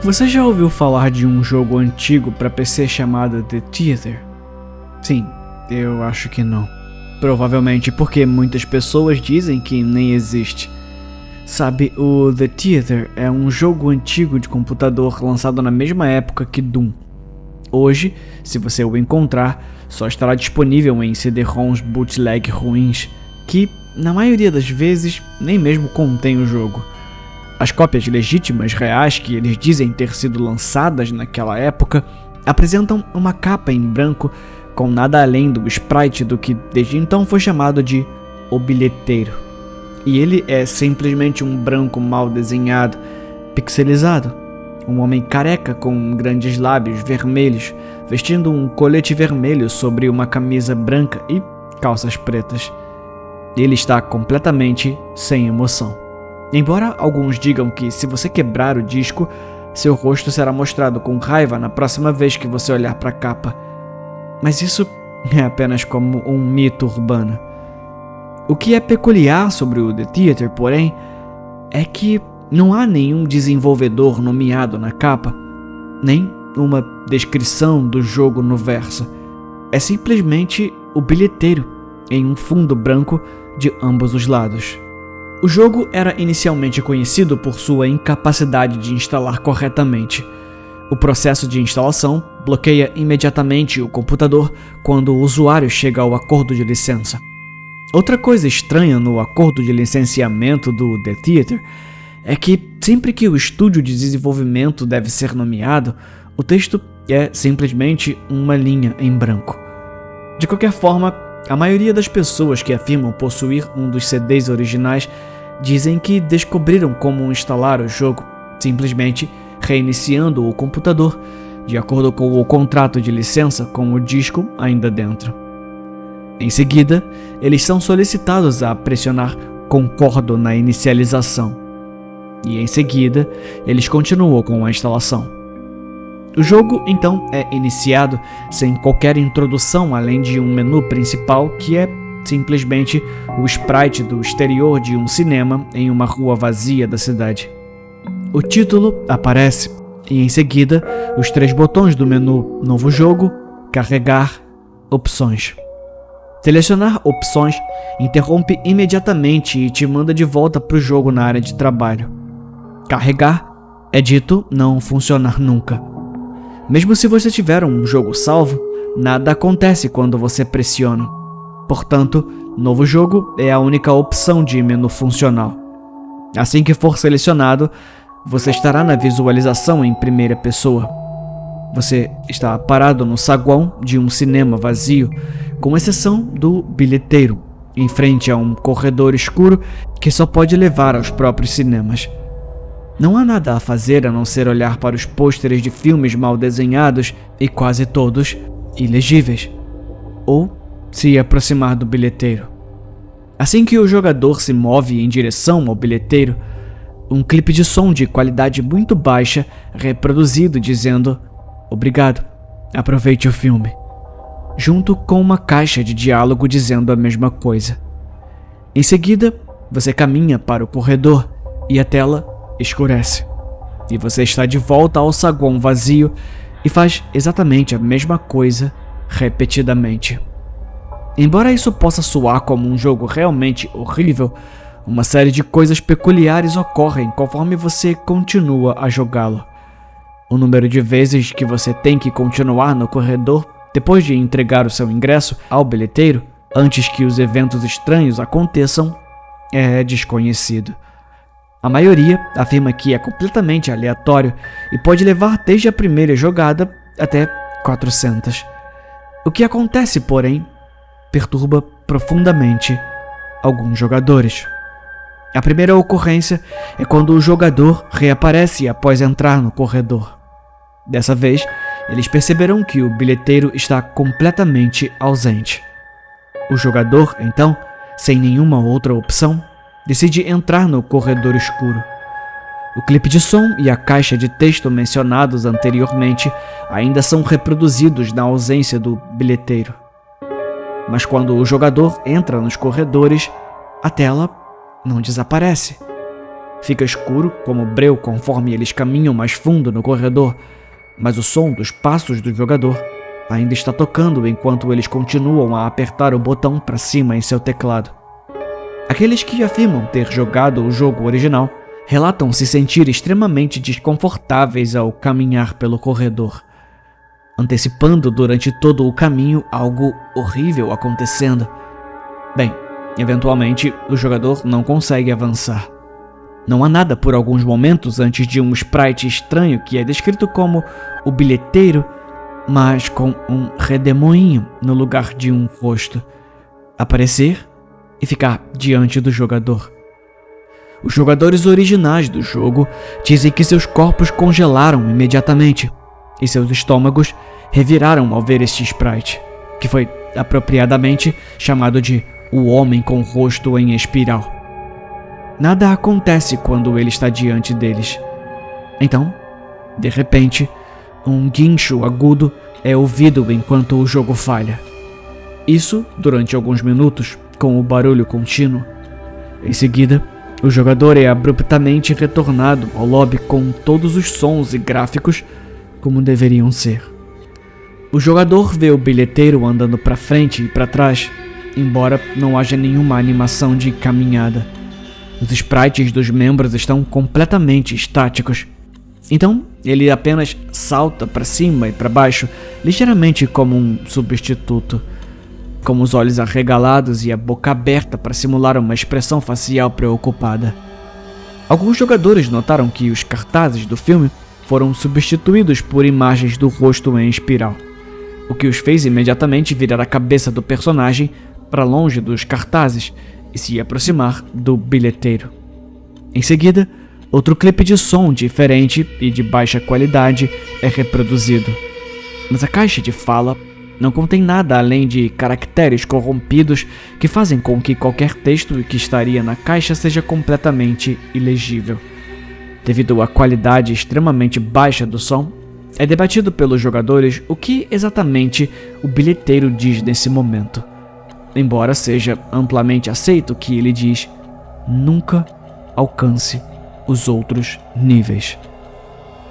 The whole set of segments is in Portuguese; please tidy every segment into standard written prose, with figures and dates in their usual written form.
Você já ouviu falar de um jogo antigo para PC chamado The Theater? Sim, eu acho que não. Provavelmente porque muitas pessoas dizem que nem existe. Sabe, o The Theater é um jogo antigo de computador lançado na mesma época que Doom. Hoje, se você o encontrar, só estará disponível em CD-ROMs bootleg ruins, que, na maioria das vezes, nem mesmo contém o jogo. As cópias legítimas reais que eles dizem ter sido lançadas naquela época apresentam uma capa em branco com nada além do sprite do que desde então foi chamado de O Bilheteiro. E ele é simplesmente um branco mal desenhado, pixelizado. Um homem careca com grandes lábios vermelhos, vestindo um colete vermelho sobre uma camisa branca e calças pretas. Ele está completamente sem emoção. Embora alguns digam que se você quebrar o disco, seu rosto será mostrado com raiva na próxima vez que você olhar para a capa. Mas isso é apenas como um mito urbano. O que é peculiar sobre o The Theater, porém, é que não há nenhum desenvolvedor nomeado na capa, nem uma descrição do jogo no verso. É simplesmente o bilheteiro em um fundo branco de ambos os lados. O jogo era inicialmente conhecido por sua incapacidade de instalar corretamente. O processo de instalação bloqueia imediatamente o computador quando o usuário chega ao acordo de licença. Outra coisa estranha no acordo de licenciamento do The Theater é que sempre que o estúdio de desenvolvimento deve ser nomeado, o texto é simplesmente uma linha em branco. De qualquer forma, a maioria das pessoas que afirmam possuir um dos CDs originais dizem que descobriram como instalar o jogo, simplesmente reiniciando o computador, de acordo com o contrato de licença com o disco ainda dentro. Em seguida, eles são solicitados a pressionar "Concordo" na inicialização. E em seguida, eles continuam com a instalação. O jogo, então, é iniciado sem qualquer introdução além de um menu principal que é simplesmente o sprite do exterior de um cinema em uma rua vazia da cidade. O título aparece e, em seguida, os 3 botões do menu Novo Jogo, Carregar, Opções. Selecionar opções interrompe imediatamente e te manda de volta para o jogo na área de trabalho. Carregar é dito não funcionar nunca. Mesmo se você tiver um jogo salvo, nada acontece quando você pressiona. Portanto, Novo Jogo é a única opção de menu funcional. Assim que for selecionado, você estará na visualização em primeira pessoa. Você está parado no saguão de um cinema vazio, com exceção do bilheteiro, em frente a um corredor escuro que só pode levar aos próprios cinemas. Não há nada a fazer a não ser olhar para os pôsteres de filmes mal desenhados e quase todos ilegíveis, ou se aproximar do bilheteiro. Assim que o jogador se move em direção ao bilheteiro, um clipe de som de qualidade muito baixa é reproduzido dizendo "Obrigado, aproveite o filme", junto com uma caixa de diálogo dizendo a mesma coisa. Em seguida, você caminha para o corredor e a tela escurece, e você está de volta ao saguão vazio e faz exatamente a mesma coisa repetidamente. Embora isso possa soar como um jogo realmente horrível, uma série de coisas peculiares ocorrem conforme você continua a jogá-lo. O número de vezes que você tem que continuar no corredor depois de entregar o seu ingresso ao bilheteiro, antes que os eventos estranhos aconteçam, é desconhecido. A maioria afirma que é completamente aleatório e pode levar desde a primeira jogada até 400. O que acontece, porém, perturba profundamente alguns jogadores. A primeira ocorrência é quando o jogador reaparece após entrar no corredor. Dessa vez, eles perceberão que o bilheteiro está completamente ausente. O jogador, então, sem nenhuma outra opção, decide entrar no corredor escuro. O clipe de som e a caixa de texto mencionados anteriormente ainda são reproduzidos na ausência do bilheteiro. Mas quando o jogador entra nos corredores, a tela não desaparece. Fica escuro como breu conforme eles caminham mais fundo no corredor, mas o som dos passos do jogador ainda está tocando enquanto eles continuam a apertar o botão para cima em seu teclado. Aqueles que afirmam ter jogado o jogo original relatam se sentir extremamente desconfortáveis ao caminhar pelo corredor, antecipando durante todo o caminho algo horrível acontecendo. Bem, eventualmente o jogador não consegue avançar. Não há nada por alguns momentos antes de um sprite estranho que é descrito como o bilheteiro, mas com um redemoinho no lugar de um rosto, aparecer e ficar diante do jogador. Os jogadores originais do jogo dizem que seus corpos congelaram imediatamente e seus estômagos reviraram ao ver este sprite, que foi apropriadamente chamado de o homem com o rosto em espiral. Nada acontece quando ele está diante deles. Então, de repente, um guincho agudo é ouvido enquanto o jogo falha. Isso durante alguns minutos, com o barulho contínuo. Em seguida, o jogador é abruptamente retornado ao lobby com todos os sons e gráficos como deveriam ser. O jogador vê o bilheteiro andando para frente e para trás, embora não haja nenhuma animação de caminhada. Os sprites dos membros estão completamente estáticos. Então, ele apenas salta para cima e para baixo, ligeiramente como um substituto, com os olhos arregalados e a boca aberta para simular uma expressão facial preocupada. Alguns jogadores notaram que os cartazes do filme foram substituídos por imagens do rosto em espiral, o que os fez imediatamente virar a cabeça do personagem para longe dos cartazes e se aproximar do bilheteiro. Em seguida, outro clipe de som diferente e de baixa qualidade é reproduzido, mas a caixa de fala não contém nada além de caracteres corrompidos que fazem com que qualquer texto que estaria na caixa seja completamente ilegível. Devido à qualidade extremamente baixa do som, é debatido pelos jogadores o que exatamente o bilheteiro diz nesse momento, embora seja amplamente aceito que ele diz: nunca alcance os outros níveis.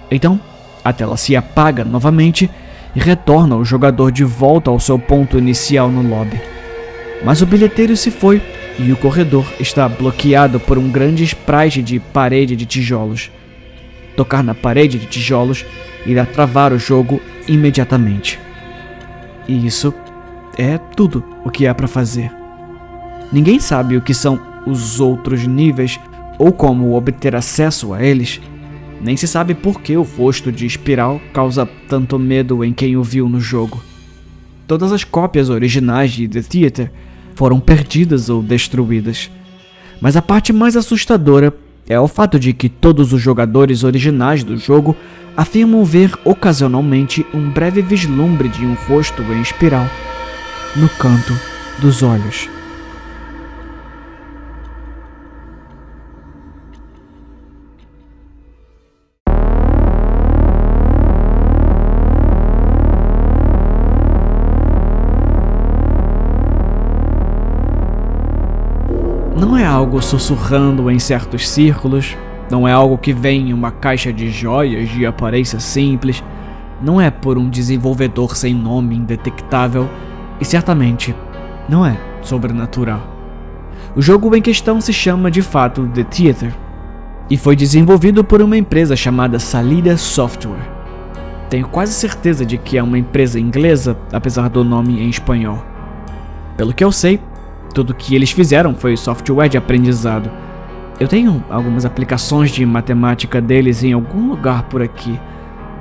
Então, a tela se apaga novamente e retorna o jogador de volta ao seu ponto inicial no lobby. Mas o bilheteiro se foi e o corredor está bloqueado por um grande sprite de parede de tijolos. Tocar na parede de tijolos irá travar o jogo imediatamente. E isso é tudo o que há para fazer. Ninguém sabe o que são os outros níveis ou como obter acesso a eles. Nem se sabe por que o rosto de espiral causa tanto medo em quem o viu no jogo. Todas as cópias originais de The Theater foram perdidas ou destruídas. Mas a parte mais assustadora é o fato de que todos os jogadores originais do jogo afirmam ver ocasionalmente um breve vislumbre de um rosto em espiral no canto dos olhos. Não é algo sussurrando em certos círculos, não é algo que vem em uma caixa de joias de aparência simples, não é por um desenvolvedor sem nome indetectável e certamente não é sobrenatural. O jogo em questão se chama de fato The Theater e foi desenvolvido por uma empresa chamada Salida Software. Tenho quase certeza de que é uma empresa inglesa, apesar do nome em espanhol. Pelo que eu sei, tudo que eles fizeram foi software de aprendizado. Eu tenho algumas aplicações de matemática deles em algum lugar por aqui.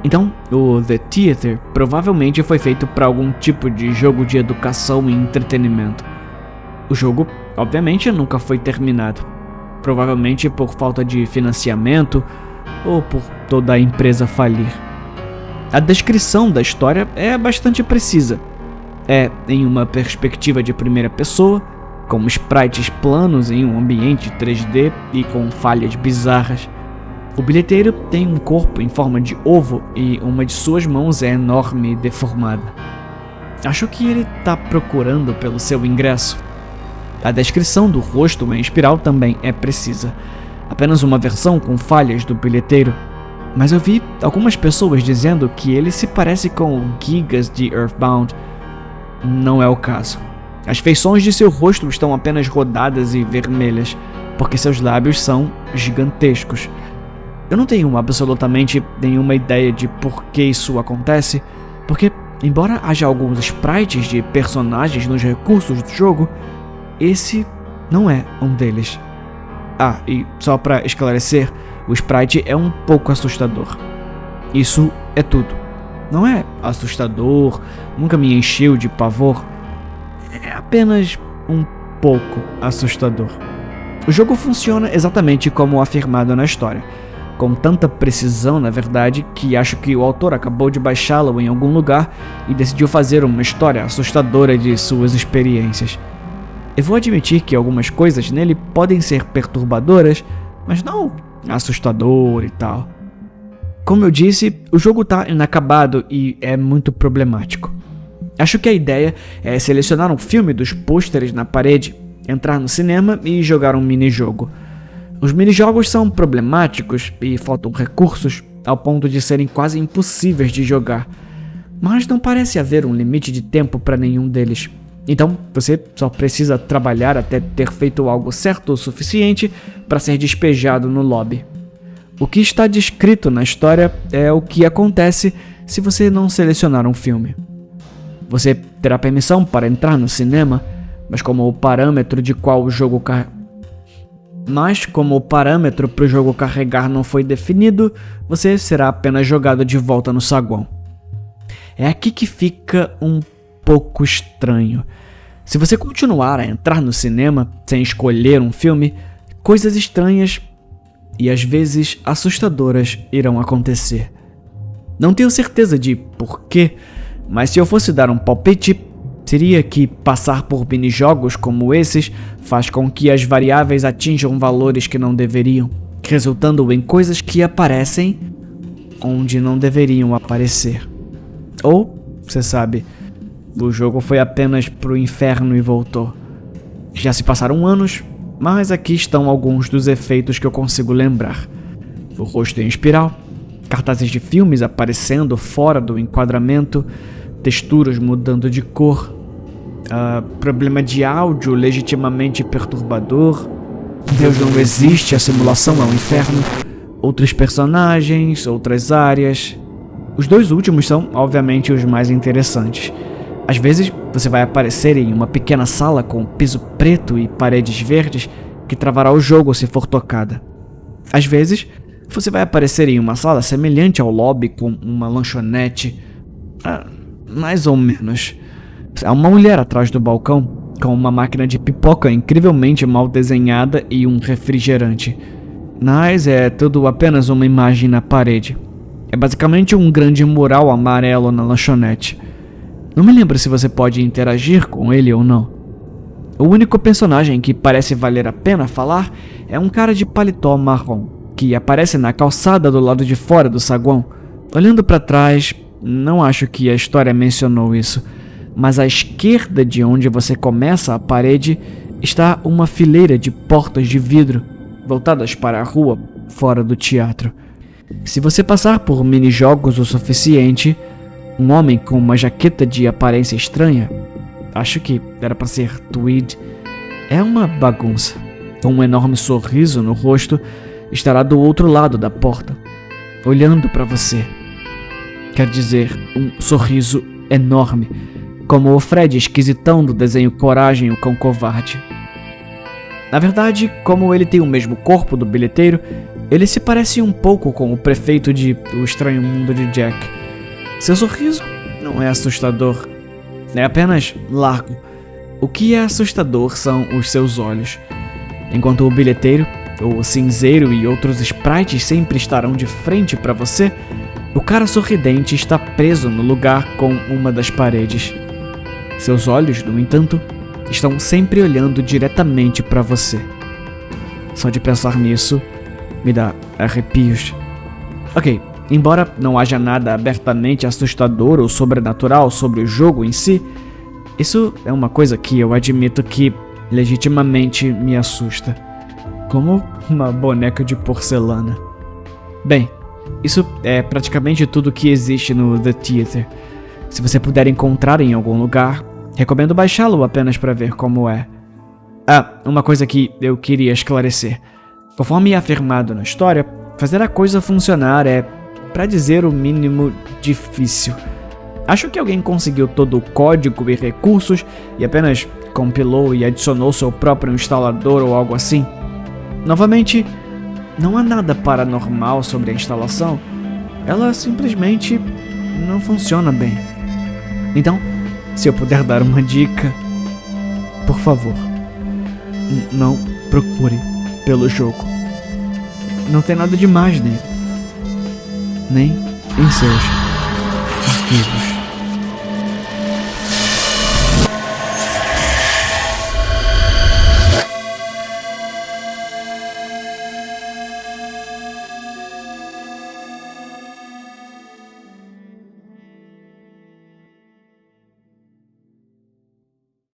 Então, o The Theater provavelmente foi feito para algum tipo de jogo de educação e entretenimento. O jogo, obviamente, nunca foi terminado. Provavelmente por falta de financiamento ou por toda a empresa falir. A descrição da história é bastante precisa. É em uma perspectiva de primeira pessoa, com sprites planos em um ambiente 3D e com falhas bizarras. O bilheteiro tem um corpo em forma de ovo e uma de suas mãos é enorme e deformada. Acho que ele está procurando pelo seu ingresso. A descrição do rosto em espiral também é precisa. apenas uma versão com falhas do bilheteiro. Mas eu vi algumas pessoas dizendo que ele se parece com o Gigas de Earthbound. Não é o caso. As feições de seu rosto estão apenas rodadas e vermelhas, porque seus lábios são gigantescos. Eu não tenho absolutamente nenhuma ideia de por que isso acontece, porque, embora haja alguns sprites de personagens nos recursos do jogo, esse não é um deles. Ah, e só pra esclarecer, o sprite é um pouco assustador. Isso é tudo. Não é assustador, nunca me encheu de pavor. É apenas um pouco assustador. O jogo funciona exatamente como afirmado na história, com tanta precisão, na verdade, que acho que o autor acabou de baixá-lo em algum lugar e decidiu fazer uma história assustadora de suas experiências. Eu vou admitir que algumas coisas nele podem ser perturbadoras, mas não assustador e tal. Como eu disse, o jogo tá inacabado e é muito problemático. Acho que a ideia é selecionar um filme dos pôsteres na parede, entrar no cinema e jogar um minijogo. Os minijogos são problemáticos e faltam recursos ao ponto de serem quase impossíveis de jogar, mas não parece haver um limite de tempo para nenhum deles. Então, você só precisa trabalhar até ter feito algo certo o suficiente para ser despejado no lobby. O que está descrito na história é o que acontece se você não selecionar um filme. Você terá permissão para entrar no cinema, mas como o parâmetro para o jogo carregar não foi definido, você será apenas jogado de volta no saguão. É aqui que fica um pouco estranho. Se você continuar a entrar no cinema sem escolher um filme, coisas estranhas e às vezes assustadoras irão acontecer. Não tenho certeza de porquê, mas se eu fosse dar um palpite, seria que passar por minijogos como esses faz com que as variáveis atinjam valores que não deveriam, resultando em coisas que aparecem onde não deveriam aparecer. Ou, você sabe, o jogo foi apenas pro inferno e voltou. Já se passaram anos, mas aqui estão alguns dos efeitos que eu consigo lembrar. O rosto em espiral, cartazes de filmes aparecendo fora do enquadramento, texturas mudando de cor, problema de áudio legitimamente perturbador, Deus não existe, a simulação é um inferno, outros personagens, outras áreas. Os dois últimos são, obviamente, os mais interessantes. Às vezes, você vai aparecer em uma pequena sala com piso preto e paredes verdes que travará o jogo se for tocada. Às vezes, você vai aparecer em uma sala semelhante ao lobby com uma lanchonete. Mais ou menos. Há uma mulher atrás do balcão com uma máquina de pipoca incrivelmente mal desenhada e um refrigerante. Mas é tudo apenas uma imagem na parede. É basicamente um grande mural amarelo na lanchonete. Não me lembro se você pode interagir com ele ou não. O único personagem que parece valer a pena falar é um cara de paletó marrom, que aparece na calçada do lado de fora do saguão. Olhando para trás, não acho que a história mencionou isso, mas à esquerda de onde você começa a parede está uma fileira de portas de vidro, voltadas para a rua fora do teatro. Se você passar por minijogos o suficiente, um homem com uma jaqueta de aparência estranha, acho que era para ser tweed, é uma bagunça. Com um enorme sorriso no rosto, estará do outro lado da porta, olhando para você. Quer dizer, um sorriso enorme, como o Fred esquisitão do desenho Coragem, o Cão Covarde. Na verdade, como ele tem o mesmo corpo do bilheteiro, ele se parece um pouco com o prefeito de O Estranho Mundo de Jack. Seu sorriso não é assustador, é apenas largo. O que é assustador são os seus olhos. Enquanto o bilheteiro, o cinzeiro e outros sprites sempre estarão de frente para você, o cara sorridente está preso no lugar com uma das paredes. Seus olhos, no entanto, estão sempre olhando diretamente para você. Só de pensar nisso me dá arrepios. Ok, embora não haja nada abertamente assustador ou sobrenatural sobre o jogo em si, isso é uma coisa que eu admito que legitimamente me assusta. como uma boneca de porcelana. Bem, isso é praticamente tudo que existe no The Theater. Se você puder encontrar em algum lugar, recomendo baixá-lo apenas para ver como é. Ah, uma coisa que eu queria esclarecer. Conforme é afirmado na história, fazer a coisa funcionar é, para dizer o mínimo, difícil. Acho que alguém conseguiu todo o código e recursos e apenas compilou e adicionou seu próprio instalador ou algo assim. Novamente, não há nada paranormal sobre a instalação. Ela simplesmente não funciona bem. Então, se eu puder dar uma dica, por favor, não procure pelo jogo. Não tem nada demais nele, nem em seus arquivos.